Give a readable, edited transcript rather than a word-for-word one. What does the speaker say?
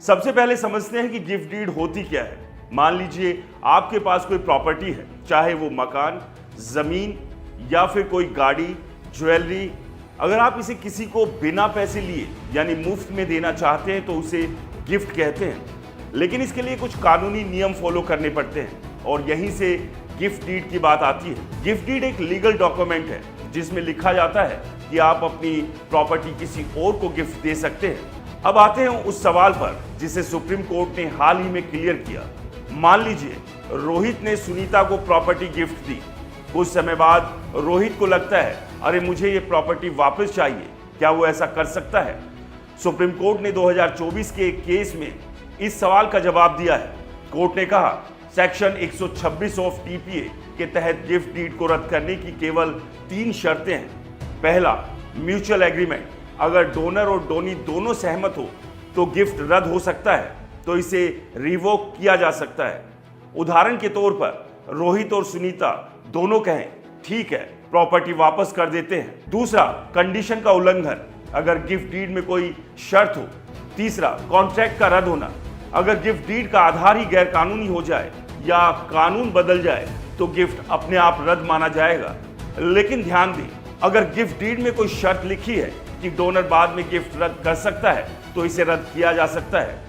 सबसे पहले समझते हैं कि गिफ्ट डीड होती क्या है। मान लीजिए आपके पास कोई प्रॉपर्टी है, चाहे वो मकान, जमीन या फिर कोई गाड़ी, ज्वेलरी। अगर आप इसे किसी को बिना पैसे लिए यानी मुफ्त में देना चाहते हैं तो उसे गिफ्ट कहते हैं। लेकिन इसके लिए कुछ कानूनी नियम फॉलो करने पड़ते हैं और यहीं से गिफ्ट डीड की बात आती है। गिफ्ट डीड एक लीगल डॉक्यूमेंट है जिसमें लिखा जाता है कि आप अपनी प्रॉपर्टी किसी और को गिफ्ट दे सकते हैं। अब आते हैं उस सवाल पर जिसे सुप्रीम कोर्ट ने हाल ही में क्लियर किया। मान लीजिए रोहित ने सुनीता को प्रॉपर्टी गिफ्ट दी। कुछ समय बाद रोहित को लगता है अरे मुझे ये प्रॉपर्टी वापस चाहिए, क्या वो ऐसा कर सकता है? सुप्रीम कोर्ट ने 2024 के एक केस में इस सवाल का जवाब दिया है। कोर्ट ने कहा सेक्शन 126 ऑफ टीपीए के तहत गिफ्ट डीड को रद्द करने की केवल 3 शर्तें हैं। पहला, म्यूचुअल एग्रीमेंट। अगर डोनर और डोनी दोनों सहमत हो तो गिफ्ट रद्द हो सकता है, तो इसे रिवोक किया जा सकता है। उदाहरण के तौर पर रोहित और सुनीता दोनों कहें ठीक है, प्रॉपर्टी वापस कर देते हैं। दूसरा, कंडीशन का उल्लंघन, अगर गिफ्ट डीड में कोई शर्त हो। तीसरा, कॉन्ट्रैक्ट का रद्द होना, अगर गिफ्ट डीड का आधार ही गैर कानूनी हो जाए या कानून बदल जाए तो गिफ्ट अपने आप रद्द माना जाएगा। लेकिन ध्यान दें, अगर गिफ्ट डीड में कोई शर्त लिखी है कि डोनर बाद में गिफ्ट रद्द कर सकता है तो इसे रद्द किया जा सकता है।